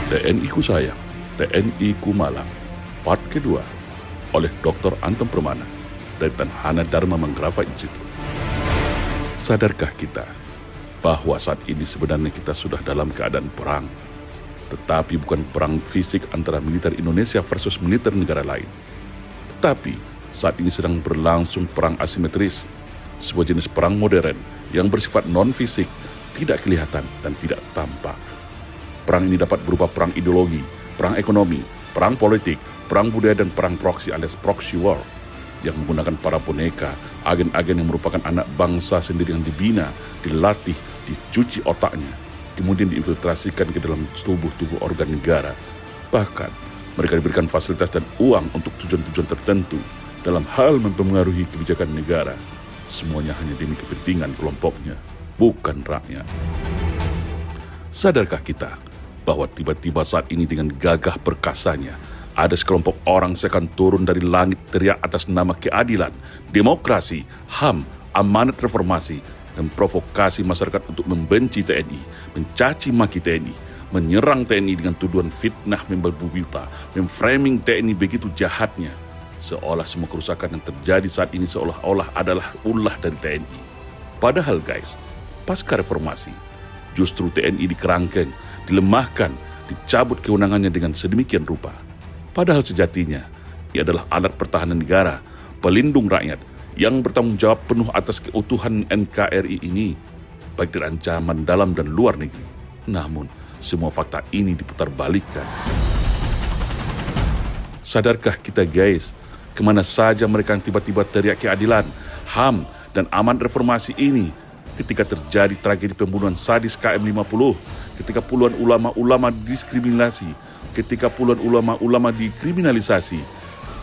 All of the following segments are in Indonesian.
TNI Ku Sayang, TNI Ku Malang, part kedua, oleh Dr. Anton Permana dari Tanhana Dharma Manggrava Institute. Sadarkah kita bahwa saat ini sebenarnya kita sudah dalam keadaan perang, tetapi bukan perang fisik antara militer Indonesia versus militer negara lain. Tetapi saat ini sedang berlangsung perang asimetris, sebuah jenis perang modern yang bersifat non-fisik, tidak kelihatan dan tidak tampak. Perang ini dapat berupa perang ideologi, perang ekonomi, perang politik, perang budaya, dan perang proksi alias proxy war yang menggunakan para boneka, agen-agen yang merupakan anak bangsa sendiri yang dibina, dilatih, dicuci otaknya, kemudian diinfiltrasikan ke dalam tubuh-tubuh organ negara. Bahkan mereka diberikan fasilitas dan uang untuk tujuan-tujuan tertentu dalam hal mempengaruhi kebijakan negara. Semuanya hanya demi kepentingan kelompoknya, bukan rakyat. Sadarkah kita bahwa tiba-tiba saat ini dengan gagah perkasanya, ada sekelompok orang seakan turun dari langit teriak atas nama keadilan, demokrasi, HAM, amanat reformasi, dan provokasi masyarakat untuk membenci TNI, mencaci maki TNI, menyerang TNI dengan tuduhan fitnah memberbubita, memframing TNI begitu jahatnya, seolah semua kerusakan yang terjadi saat ini seolah-olah adalah ulah dari TNI. Padahal guys, pasca reformasi, justru TNI dikerangkeng, dilemahkan, dicabut kewenangannya dengan sedemikian rupa. Padahal sejatinya, ia adalah alat pertahanan negara, pelindung rakyat, yang bertanggung jawab penuh atas keutuhan NKRI ini, baik dari ancaman dalam dan luar negeri. Namun, semua fakta ini diputarbalikkan. Sadarkah kita guys, kemana saja mereka yang tiba-tiba teriak keadilan, HAM, dan aman reformasi ini, ketika terjadi tragedi pembunuhan sadis KM50, ketika puluhan ulama-ulama didiskriminasi, ketika puluhan ulama-ulama dikriminalisasi,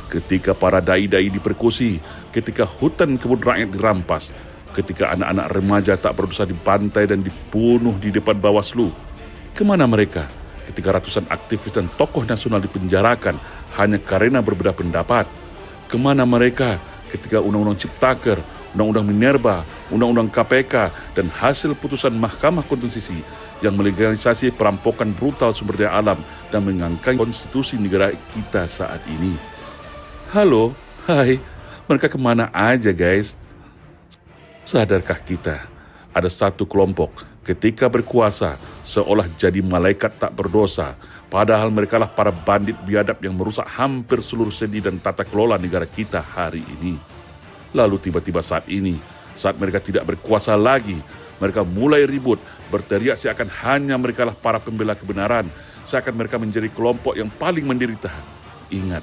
ketika para dai-dai dipersekusi, ketika hutan kebun rakyat dirampas, ketika anak-anak remaja tak berdosa dibantai dan dibunuh di depan Bawaslu. Kemana mereka ketika ratusan aktivis dan tokoh nasional dipenjarakan hanya karena berbeda pendapat? Kemana mereka ketika Undang-Undang Ciptaker, Undang-Undang Minerba, Undang-Undang KPK, dan hasil putusan Mahkamah Konstitusi yang melegalisasi perampokan brutal sumber daya alam dan mengangkat konstitusi negara kita saat ini? Halo, hai, mereka kemana aja guys? Sadarkah kita, ada satu kelompok ketika berkuasa seolah jadi malaikat tak berdosa, padahal mereka lah para bandit biadab yang merusak hampir seluruh sendi dan tata kelola negara kita hari ini. Lalu tiba-tiba saat ini, saat mereka tidak berkuasa lagi, mereka mulai ribut, berteriak seakan hanya mereka lah para pembela kebenaran, seakan mereka menjadi kelompok yang paling menderita. Ingat,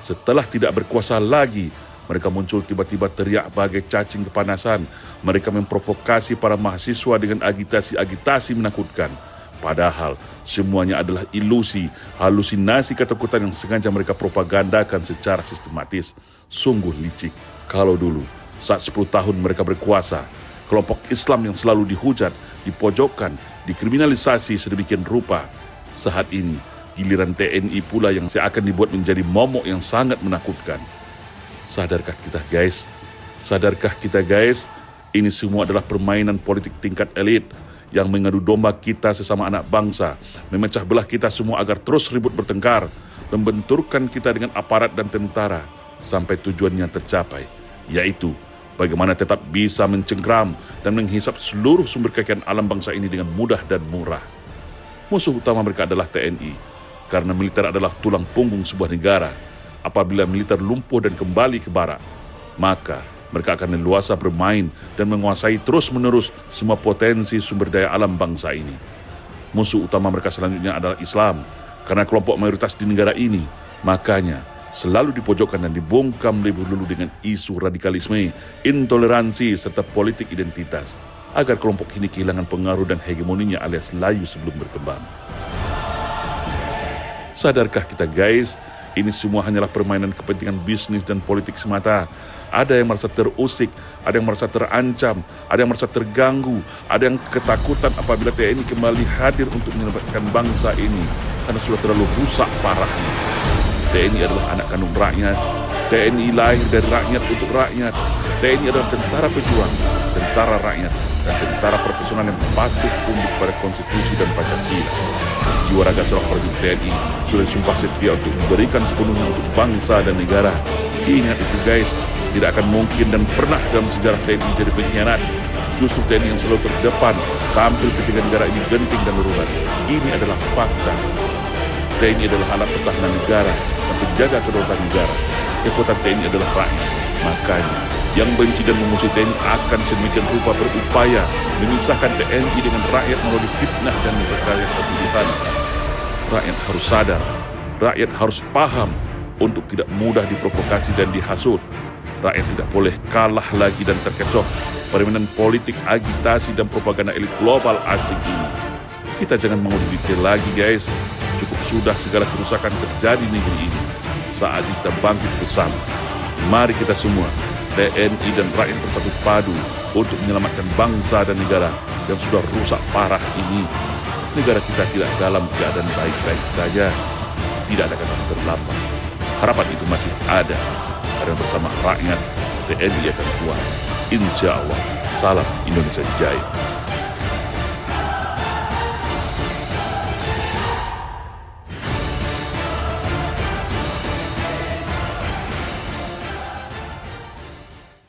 setelah tidak berkuasa lagi, mereka muncul tiba-tiba teriak bagai cacing kepanasan. Mereka memprovokasi para mahasiswa dengan agitasi-agitasi menakutkan. Padahal semuanya adalah ilusi, halusinasi ketakutan yang sengaja mereka propagandakan secara sistematis. Sungguh licik. Kalau dulu, saat 10 tahun mereka berkuasa, kelompok Islam yang selalu dihujat, dipojokkan, dikriminalisasi sedemikian rupa. Saat ini, giliran TNI pula yang seakan dibuat menjadi momok yang sangat menakutkan. Sadarkah kita guys? Sadarkah kita guys? Ini semua adalah permainan politik tingkat elit yang mengadu domba kita sesama anak bangsa, memecah belah kita semua agar terus ribut bertengkar, membenturkan kita dengan aparat dan tentara, sampai tujuannya tercapai, yaitu bagaimana tetap bisa mencengkram dan menghisap seluruh sumber kekayaan alam bangsa ini dengan mudah dan murah. Musuh utama mereka adalah TNI, karena militer adalah tulang punggung sebuah negara. Apabila militer lumpuh dan kembali ke barak, maka mereka akan leluasa bermain dan menguasai terus-menerus semua potensi sumber daya alam bangsa ini. Musuh utama mereka selanjutnya adalah Islam, karena kelompok mayoritas di negara ini, makanya selalu dipojokkan dan dibungkam lebih dulu dengan isu radikalisme, intoleransi, serta politik identitas, agar kelompok ini kehilangan pengaruh dan hegemoninya alias layu sebelum berkembang. Sadarkah kita guys, ini semua hanyalah permainan kepentingan bisnis dan politik semata. Ada yang merasa terusik, ada yang merasa terancam, ada yang merasa terganggu, ada yang ketakutan apabila TNI kembali hadir untuk menyelamatkan bangsa ini, karena sudah terlalu rusak parahnya. TNI adalah anak kandung rakyat, TNI lahir dari rakyat untuk rakyat, TNI adalah tentara pejuang, tentara rakyat, dan tentara profesional yang patuh tunduk pada konstitusi dan Pancasila. jiwa raga seorang prajurit TNI sudah disumpah setia untuk memberikan sepenuhnya untuk bangsa dan negara. Ingat itu guys, tidak akan mungkin dan pernah dalam sejarah TNI jadi pengkhianat. Justru TNI yang selalu terdepan, tampil ketika negara ini genting dan darurat. Ini adalah fakta. TNI adalah alat pertahanan negara dan penjaga kedaulatan negara. Kekuatan TNI adalah rakyat. Makanya, yang benci dan memusuhi TNI akan sedemikian rupa berupaya memisahkan TNI dengan rakyat melalui fitnah dan rekayasa tuduhan. Rakyat harus sadar, rakyat harus paham untuk tidak mudah diprovokasi dan dihasut. Rakyat tidak boleh kalah lagi dan terkecoh permainan politik, agitasi, dan propaganda elit global asing ini. Kita jangan mau detail lagi guys. Cukup sudah segala kerusakan terjadi di negeri ini. Saat kita bangkit bersama. Mari kita semua, TNI dan rakyat bersatu padu untuk menyelamatkan bangsa dan negara yang sudah rusak parah ini. Negara kita tidak dalam keadaan baik-baik saja. Tidak ada kata terlambat. Harapan itu masih ada. Karena bersama rakyat, TNI akan kuat. Insya Allah. Salam Indonesia Jaya.